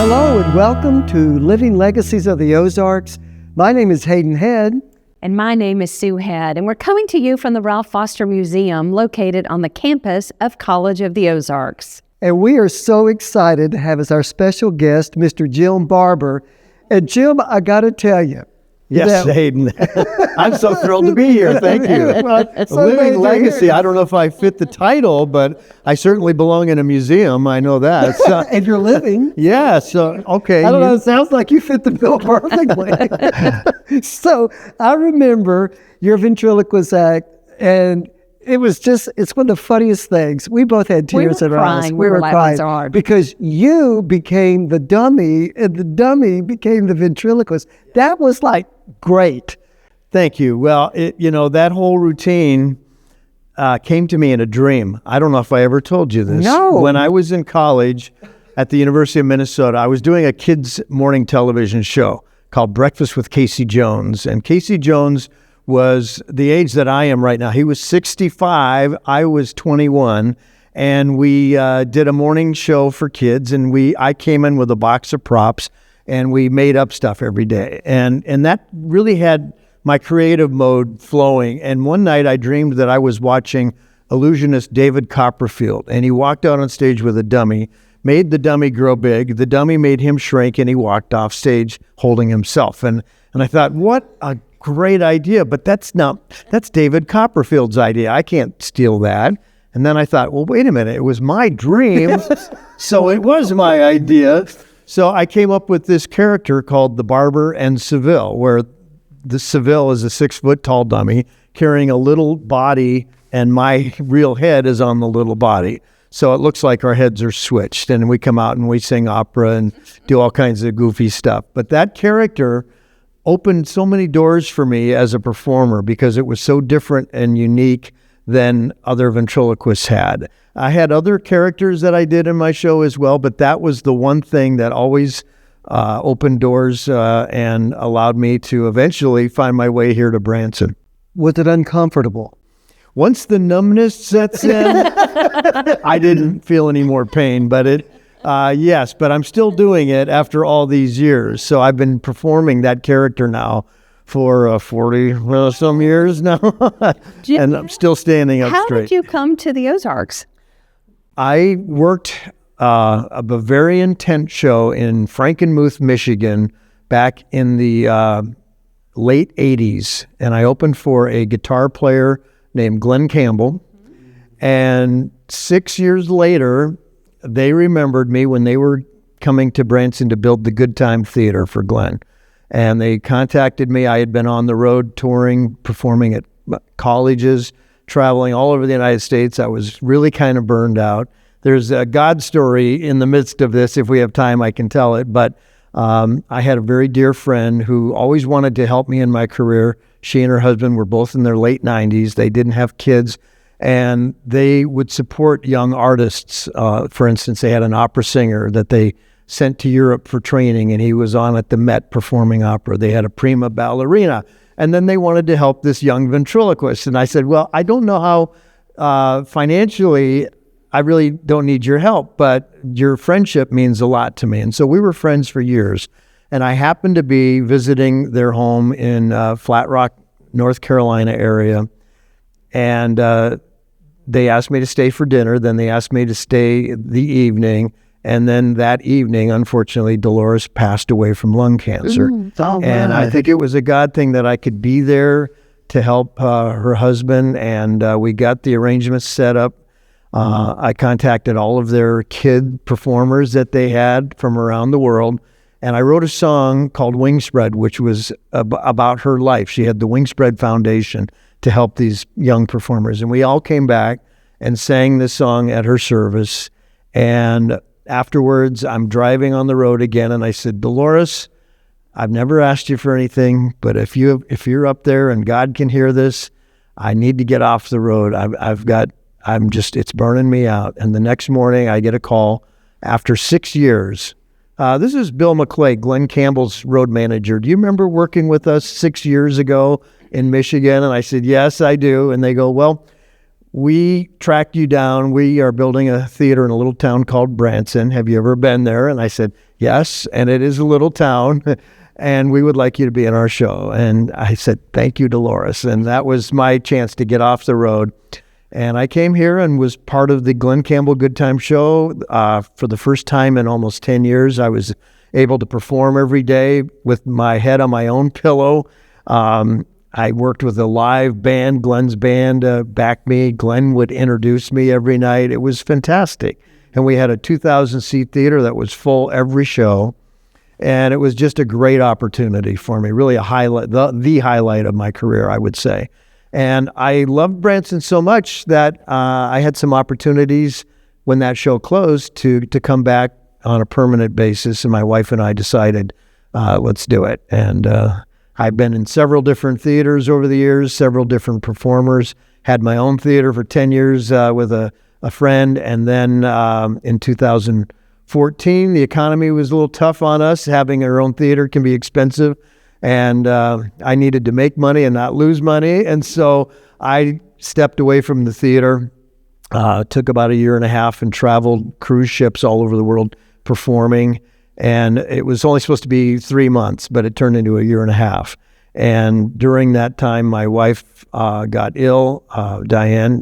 Hello and welcome to Living Legacies of the Ozarks. My name is Hayden Head. And my name is Sue Head, and we're coming to you from the Ralph Foster Museum located on the campus of College of the Ozarks. And we are so excited to have as our special guest, Mr. Jim Barber. And Jim, I got to tell you. Yes, Hayden. I'm so thrilled to be here. Thank you. Living Legacy. I don't know if I fit the title, but I certainly belong in a museum. I know that. So, and you're living. Yeah. So, okay. I don't know. It sounds like you fit the bill perfectly. So I remember your ventriloquist act, and it's one of the funniest things. We both had tears in our eyes. We were crying so hard. Because you became the dummy, and the dummy became the ventriloquist. That was like great. Thank you. Well, that whole routine came to me in a dream. I don't know if I ever told you this. No. When I was in college at the University of Minnesota, I was doing a kids' morning television show called Breakfast with Casey Jones. And Casey Jones was the age that I am right now. He was 65, I was 21, and we did a morning show for kids, and I came in with a box of props, and we made up stuff every day. And that really had my creative mode flowing. And one night I dreamed that I was watching illusionist David Copperfield, and he walked out on stage with a dummy, made the dummy grow big, the dummy made him shrink, and he walked off stage holding himself. And I thought, what a great idea, but that's David Copperfield's idea. I can't steal that. And then I thought, well, wait a minute, it was my dream, so it was my idea. So I came up with this character called the Barber and Seville, where the Seville is a 6-foot-tall dummy carrying a little body, and my real head is on the little body. So it looks like our heads are switched, and we come out and we sing opera and do all kinds of goofy stuff. But that character opened so many doors for me as a performer because it was so different and unique than other ventriloquists had. I had other characters that I did in my show as well, but that was the one thing that always opened doors and allowed me to eventually find my way here to Branson. Was it uncomfortable? Once the numbness sets in, I didn't feel any more pain, but yes, but I'm still doing it after all these years. So I've been performing that character now for 40 some years now, and I'm still standing up straight. How did you come to the Ozarks? I worked a Bavarian tent show in Frankenmuth, Michigan, back in the late 80s, and I opened for a guitar player named Glenn Campbell, and 6 years later, they remembered me when they were coming to Branson to build the Good Time Theater for Glenn. And they contacted me. I had been on the road touring, performing at colleges, traveling all over the United States. I was really kind of burned out. There's a God story in the midst of this. If we have time, I can tell it. But I had a very dear friend who always wanted to help me in my career. She and her husband were both in their late 90s. They didn't have kids. And they would support young artists. For instance, they had an opera singer that they sent to Europe for training, and he was on at the Met performing opera. They had a prima ballerina, and then they wanted to help this young ventriloquist. And I said, well, I don't know how financially, I really don't need your help, but your friendship means a lot to me. And so we were friends for years. And I happened to be visiting their home in Flat Rock, North Carolina area, and they asked me to stay for dinner. Then they asked me to stay the evening. And then that evening, unfortunately, Dolores passed away from lung cancer. And I think it was a God thing that I could be there to help her husband. And we got the arrangements set up. I contacted all of their kid performers that they had from around the world. And I wrote a song called Wingspread, which was about her life. She had the Wingspread Foundation to help these young performers. And we all came back and sang this song at her service. And afterwards, I'm driving on the road again, and I said, Dolores, I've never asked you for anything, but if you're up there and God can hear this, I need to get off the road. It's burning me out. And the next morning, I get a call after 6 years. This is Bill McClay, Glenn Campbell's road manager. Do you remember working with us 6 years ago in Michigan? And I said, yes, I do. And they go, well, we tracked you down. We are building a theater in a little town called Branson. Have you ever been there? And I said, yes, and it is a little town, and we would like you to be in our show. And I said, thank you, Dolores. And that was my chance to get off the road. And I came here and was part of the Glenn Campbell Good Time Show. For the first time in almost 10 years, I was able to perform every day with my head on my own pillow. I worked with a live band. Glenn's band backed me. Glenn would introduce me every night. It was fantastic. And we had a 2,000-seat theater that was full every show. And it was just a great opportunity for me, really a highlight, the highlight of my career, I would say. And I loved Branson so much that I had some opportunities when that show closed to come back on a permanent basis. And my wife and I decided, let's do it. And I've been in several different theaters over the years, several different performers, had my own theater for 10 years with a friend. And then in 2014, the economy was a little tough on us. Having our own theater can be expensive. And I needed to make money and not lose money. And so I stepped away from the theater, took about a year and a half and traveled cruise ships all over the world performing. And it was only supposed to be 3 months, but it turned into a year and a half. And during that time, my wife got ill, Diane.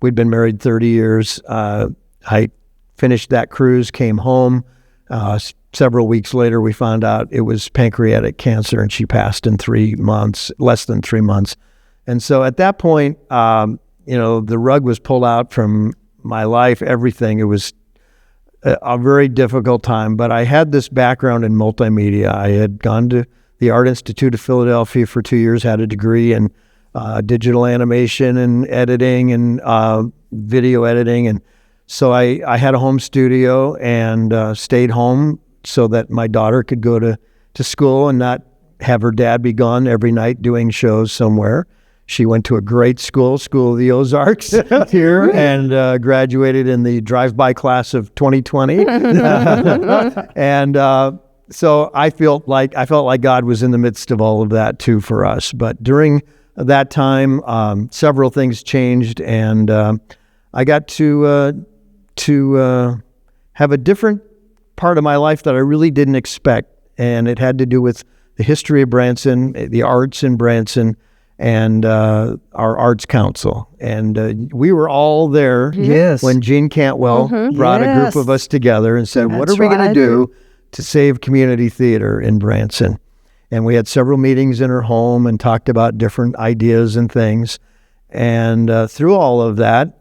We'd been married 30 years. I finished that cruise, came home. Several weeks later, we found out it was pancreatic cancer, and she passed in 3 months, less than 3 months. And so at that point, the rug was pulled out from my life, everything. It was a very difficult time, but I had this background in multimedia. I had gone to the Art Institute of Philadelphia for 2 years, had a degree in digital animation and editing and video editing. And so I had a home studio and stayed home so that my daughter could go to school and not have her dad be gone every night doing shows somewhere. She went to a great school of the Ozarks here, and graduated in the drive-by class of 2020. And so I felt like God was in the midst of all of that too for us. But during that time, several things changed, and I got to have a different part of my life that I really didn't expect, and it had to do with the history of Branson, the arts in Branson, and our Arts Council. And we were all there when Gene Cantwell brought a group of us together and said, what are we going to do to save community theater in Branson? And we had several meetings in her home and talked about different ideas and things. And through all of that,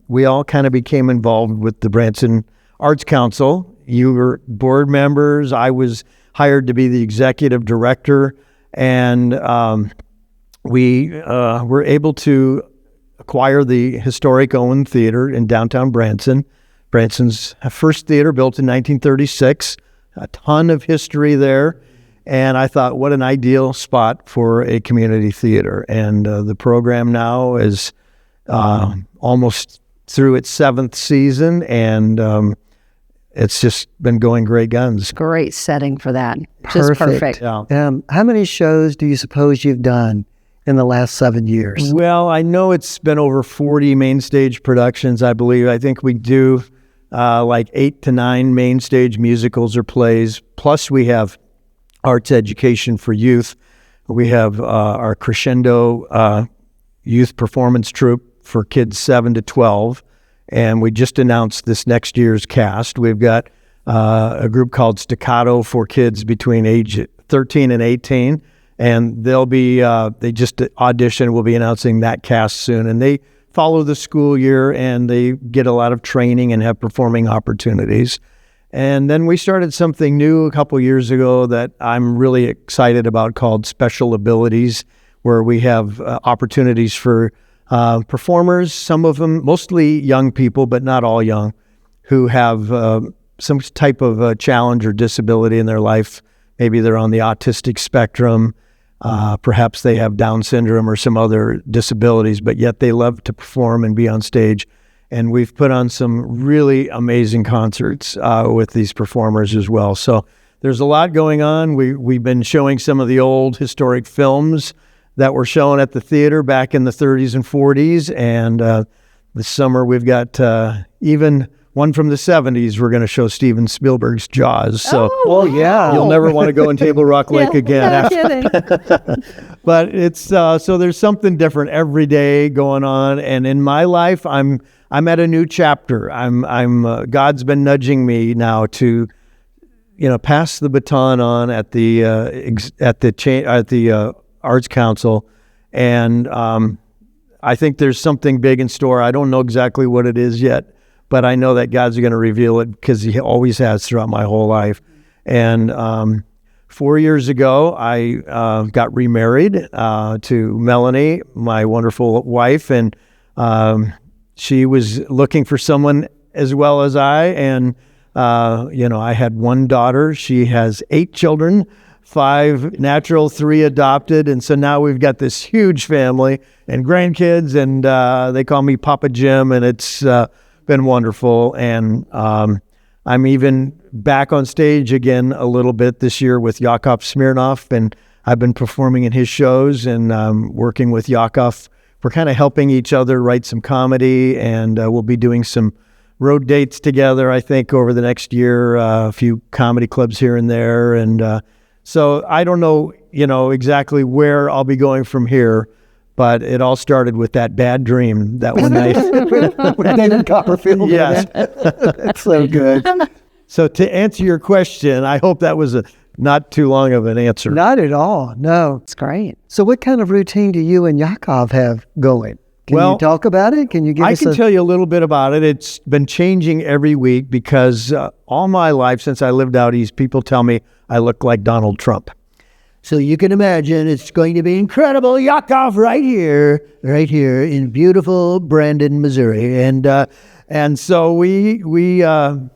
we all kind of became involved with the Branson Arts Council. You were board members. I was hired to be the executive director. And we were able to acquire the historic Owen Theater in downtown Branson. Branson's first theater, built in 1936, a ton of history there. And I thought, what an ideal spot for a community theater. And the program now is almost through its 7th season, and it's just been going great guns. Great setting for that. Just perfect. Yeah. How many shows do you suppose you've done in the last 7 years? Well, I know it's been over 40 main stage productions, I believe. I think we do like 8 to 9 main stage musicals or plays. Plus we have arts education for youth. We have our Crescendo youth performance troupe for kids 7 to 12. And we just announced this next year's cast. We've got a group called Staccato for kids between age 13 and 18. And they'll be, they just auditioned. We'll be announcing that cast soon. And they follow the school year, and they get a lot of training and have performing opportunities. And then we started something new a couple years ago that I'm really excited about, called Special Abilities, where we have opportunities for performers, some of them, mostly young people, but not all young, who have some type of challenge or disability in their life. Maybe they're on the autistic spectrum, perhaps they have Down syndrome or some other disabilities, but yet they love to perform and be on stage. And we've put on some really amazing concerts with these performers as well. So there's a lot going on. We've been showing some of the old historic films that were shown at the theater back in the 30s and 40s. And this summer we've got even one from the 70s. We're going to show Steven Spielberg's Jaws. So yeah. you'll never want to go in Table Rock Lake again. No kidding. But it's so there's something different every day going on. And in my life, I'm at a new chapter. I'm God's been nudging me now to, pass the baton on at the Arts Council, and I think there's something big in store. I don't know exactly what it is yet, but I know that God's going to reveal it because He always has throughout my whole life. And 4 years ago, I got remarried to Melanie, my wonderful wife, and she was looking for someone as well as I. And I had one daughter. She has 8 children, 5 natural, 3 adopted. And so now we've got this huge family and grandkids, and they call me Papa Jim, and it's been wonderful. And I'm even back on stage again a little bit this year with Yakov Smirnoff, and I've been performing in his shows and working with Yakov. We're kind of helping each other write some comedy, and we'll be doing some road dates together, I think, over the next year, a few comedy clubs here and there. And so I don't know, exactly where I'll be going from here, but it all started with that bad dream that one night. with David Copperfield. Yes. That's so good. So to answer your question, I hope that was not too long of an answer. Not at all, no. It's great. So what kind of routine do you and Yakov have going? Can Well, you talk about it? Can you give I us can tell you a little bit about it. It's been changing every week because all my life since I lived out east, people tell me I look like Donald Trump. So you can imagine it's going to be incredible. Yakov right here in beautiful Brandon, Missouri. And so we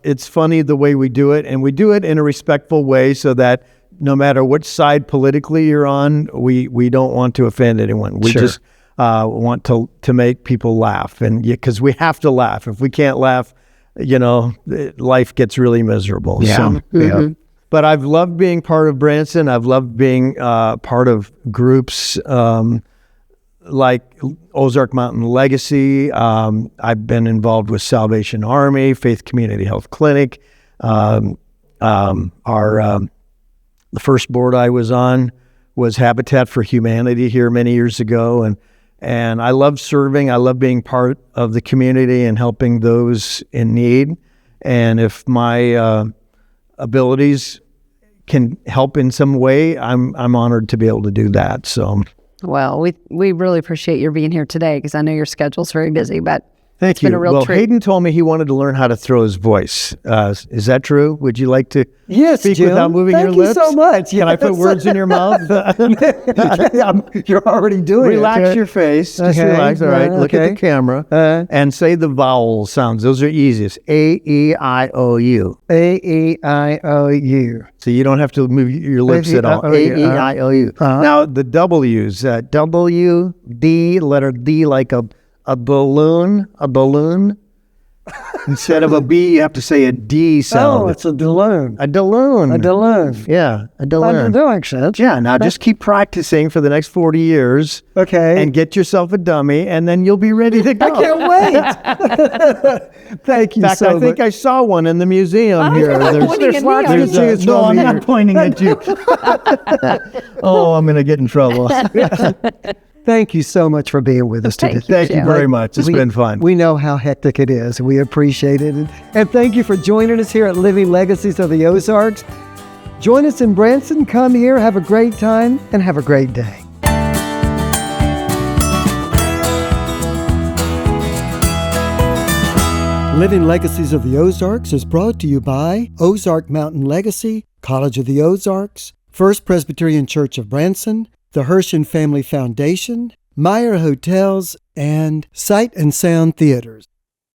it's funny the way we do it, and we do it in a respectful way so that no matter which side politically you're on, we don't want to offend anyone. We just want to make people laugh, and because we have to laugh. If we can't laugh, life gets really miserable. Yeah. So, But I've loved being part of Branson. I've loved being part of groups like Ozark Mountain Legacy. I've been involved with Salvation Army, Faith Community Health Clinic. The first board I was on was Habitat for Humanity here many years ago, and I love serving. I love being part of the community and helping those in need. And if my abilities can help in some way, I'm honored to be able to do that. So, well, we really appreciate your being here today because I know your schedule's very busy, but thank you. Been a real treat. Hayden told me he wanted to learn how to throw his voice. Is that true? Would you like to speak Jim. without moving Thank your you lips? so much. Can I put words in your mouth? You're already doing Relax it. your face. Just Okay. relax. All right. Look at the camera and say the vowel sounds. Those are easiest. A-E-I-O-U. A-E-I-O-U. So you don't have to move your lips at all. A-E-I-O-U. Now the W's. W-D, letter D like a balloon. A balloon. Instead of a B, you have to say a D sound. Oh, it's a Daloon. A Daloon. A Daloon. Yeah, a Daloon. That makes sense. Yeah, now just keep practicing for the next 40 years. Okay. And get yourself a dummy, and then you'll be ready to go. I can't wait. Thank you In fact, so I much. think I saw one in the museum here. pointing at me. lots Are to you choose No, from I'm here. not pointing at you. Oh, I'm going to get in trouble. Thank you so much for being with us today. Thank you very much. It's been fun. We know how hectic it is. We appreciate it. And thank you for joining us here at Living Legacies of the Ozarks. Join us in Branson. Come here, have a great time, and have a great day. Living Legacies of the Ozarks is brought to you by Ozark Mountain Legacy, College of the Ozarks, First Presbyterian Church of Branson, the Hershin Family Foundation, Meyer Hotels, and Sight and Sound Theaters.